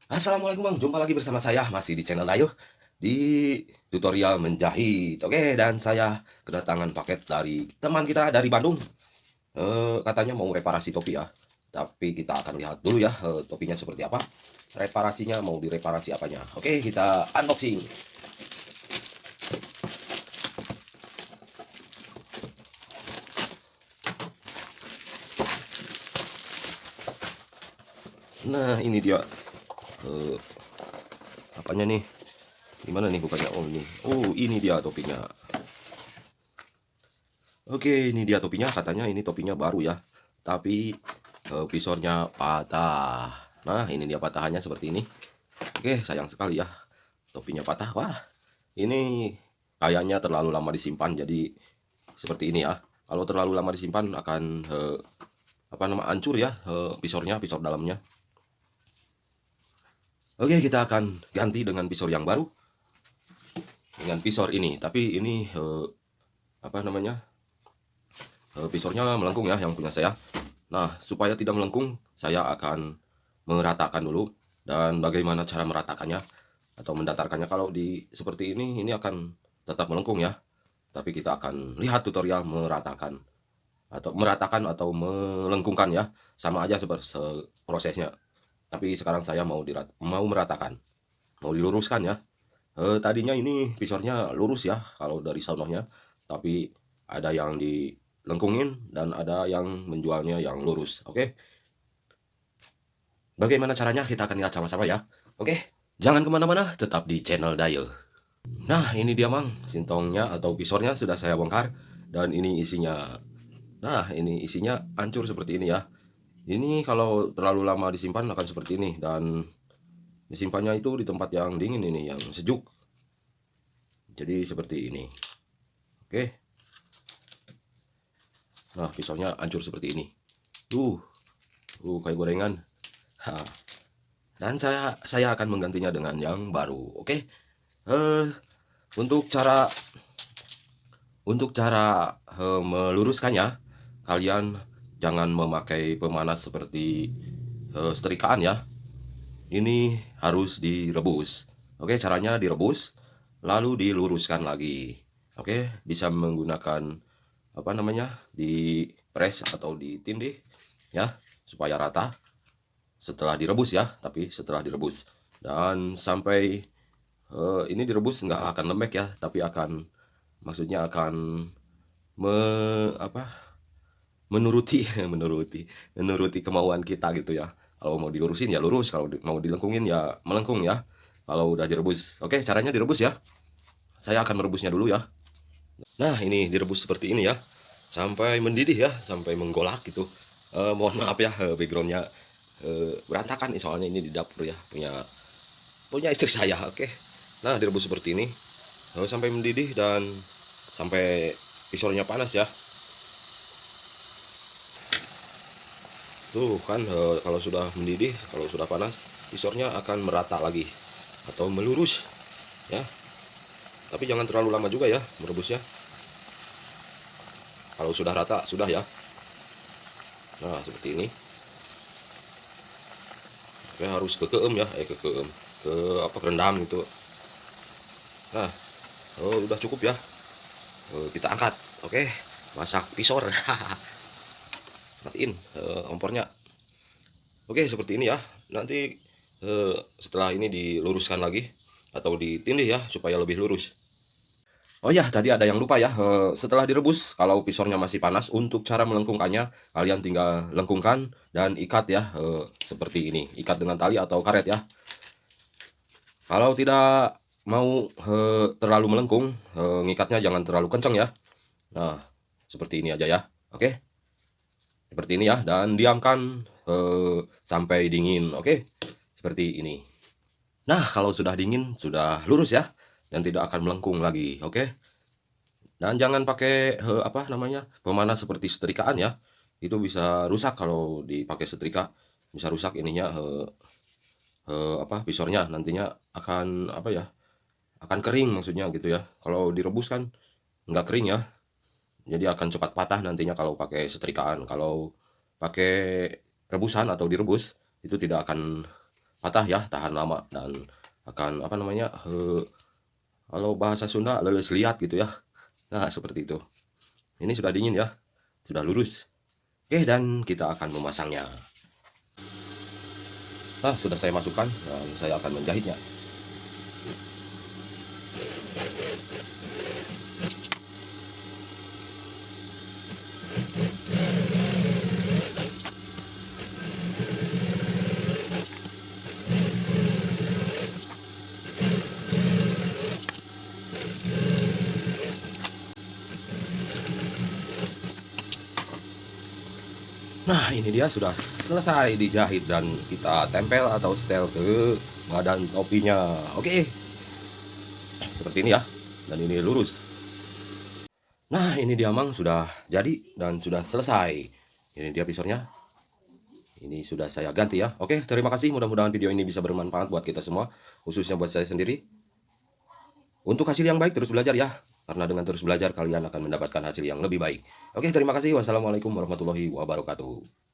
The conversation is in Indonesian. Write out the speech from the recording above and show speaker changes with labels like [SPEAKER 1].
[SPEAKER 1] Assalamualaikum Bang, jumpa lagi bersama saya masih di channel Dayo di tutorial menjahit. Oke, dan saya kedatangan paket dari teman kita dari Bandung. Katanya mau reparasi topi ya. Tapi kita akan lihat dulu ya topinya seperti apa. Reparasinya mau direparasi apanya. Oke, kita unboxing. Nah, ini dia eh, apanya nih? Gimana nih bukannya? Oh ini. Oh, ini dia topinya. Oke, ini dia topinya. Katanya ini topinya baru ya. Tapi visornya patah. Nah, ini dia patahannya seperti ini. Oke, sayang sekali ya. Topinya patah. Wah, ini kayaknya terlalu lama disimpan. Jadi seperti ini ya. Kalau terlalu lama disimpan akan apa nama hancur ya visornya, visor dalamnya. Oke, kita akan ganti dengan visor yang baru. Dengan visor ini. Tapi ini apa namanya? Visornya melengkung ya yang punya saya. Nah, supaya tidak melengkung, saya akan meratakan dulu. Dan bagaimana cara meratakannya atau mendatarkannya. Kalau di seperti ini akan tetap melengkung ya. Tapi kita akan lihat tutorial meratakan atau melengkungkan ya. Sama aja seperti prosesnya. Tapi sekarang saya mau meratakan, mau diluruskan ya. Tadinya ini visornya lurus ya kalau dari sononya, tapi ada yang dilengkungin dan ada yang menjualnya yang lurus. Oke, bagaimana caranya kita akan lihat sama-sama ya. Oke, jangan kemana-mana, tetap di channel Dayo. Nah, ini dia mang, sintongnya atau visornya sudah saya bongkar dan ini isinya. Nah, ini isinya hancur seperti ini ya. Ini kalau terlalu lama disimpan akan seperti ini dan disimpannya itu di tempat yang dingin ini, yang sejuk. Jadi seperti ini. Oke. Nah, visornya hancur seperti ini. Kayak gorengan. Ha. Dan saya akan menggantinya dengan yang baru. Oke. Eh, untuk cara meluruskannya, kalian jangan memakai pemanas seperti setrikaan ya. Ini harus direbus. Oke, caranya direbus lalu diluruskan lagi. Oke, bisa menggunakan apa namanya? Di press atau ditindih ya supaya rata setelah direbus ya, tapi setelah direbus. Dan sampai ini direbus nggak akan lembek ya, tapi akan maksudnya akan me, apa menuruti menuruti kemauan kita gitu ya. Kalau mau dilurusin ya lurus, kalau mau dilengkungin ya melengkung ya. Kalau udah direbus. Oke, caranya direbus ya. Saya akan merebusnya dulu ya. Nah, ini direbus seperti ini ya. Sampai mendidih ya, sampai menggolak gitu. Mohon maaf ya backgroundnya berantakan nih soalnya ini di dapur ya, punya punya istri saya. Oke. Nah, direbus seperti ini. Sampai mendidih dan sampai visornya panas ya. Tuh kan kalau sudah mendidih, kalau sudah panas, visornya akan merata lagi atau melurus ya. Tapi jangan terlalu lama juga ya merebusnya. Kalau sudah rata sudah ya. Nah, seperti ini. Oke, harus kekeem ya, kekeem ke apa kerendam gitu. Nah, udah cukup ya. Kita angkat. Oke, masak pisor. Matiin kompornya. Oke, seperti ini ya. Nanti setelah ini diluruskan lagi atau ditindih ya supaya lebih lurus. Oh ya, tadi ada yang lupa ya. Setelah direbus, kalau pisornya masih panas, untuk cara melengkungkannya, kalian tinggal lengkungkan dan ikat ya, seperti ini. Ikat dengan tali atau karet ya. Kalau tidak mau terlalu melengkung, ngikatnya jangan terlalu kencang ya. Nah, seperti ini aja ya. Oke, seperti ini ya. Dan diamkan sampai dingin. Oke, seperti ini. Nah, kalau sudah dingin, sudah lurus ya. Dan tidak akan melengkung lagi. Oke. Dan jangan pakai apa namanya pemanas seperti setrikaan ya. Itu bisa rusak kalau dipakai setrika. Bisa rusak ininya apa visornya nantinya akan apa ya? Akan kering maksudnya gitu ya. Kalau direbus kan nggak kering ya. Jadi akan cepat patah nantinya kalau pakai setrikaan. Kalau pakai rebusan atau direbus itu tidak akan patah ya, tahan lama dan akan apa namanya, kalau bahasa Sunda leles liat gitu ya. Nah, seperti itu. Ini sudah dingin ya, sudah lurus. Oke, dan kita akan memasangnya. Nah, sudah saya masukkan dan saya akan menjahitnya. Nah, ini dia sudah selesai dijahit dan kita tempel atau setel ke badan topinya. Oke, seperti ini ya. Dan ini lurus. Nah, ini dia Mang sudah jadi dan sudah selesai. Ini dia visornya. Ini sudah saya ganti ya. Oke, terima kasih. Mudah-mudahan video ini bisa bermanfaat buat kita semua, khususnya buat saya sendiri. Untuk hasil yang baik terus belajar ya. Karena dengan terus belajar kalian akan mendapatkan hasil yang lebih baik. Oke, terima kasih. Wassalamualaikum warahmatullahi wabarakatuh.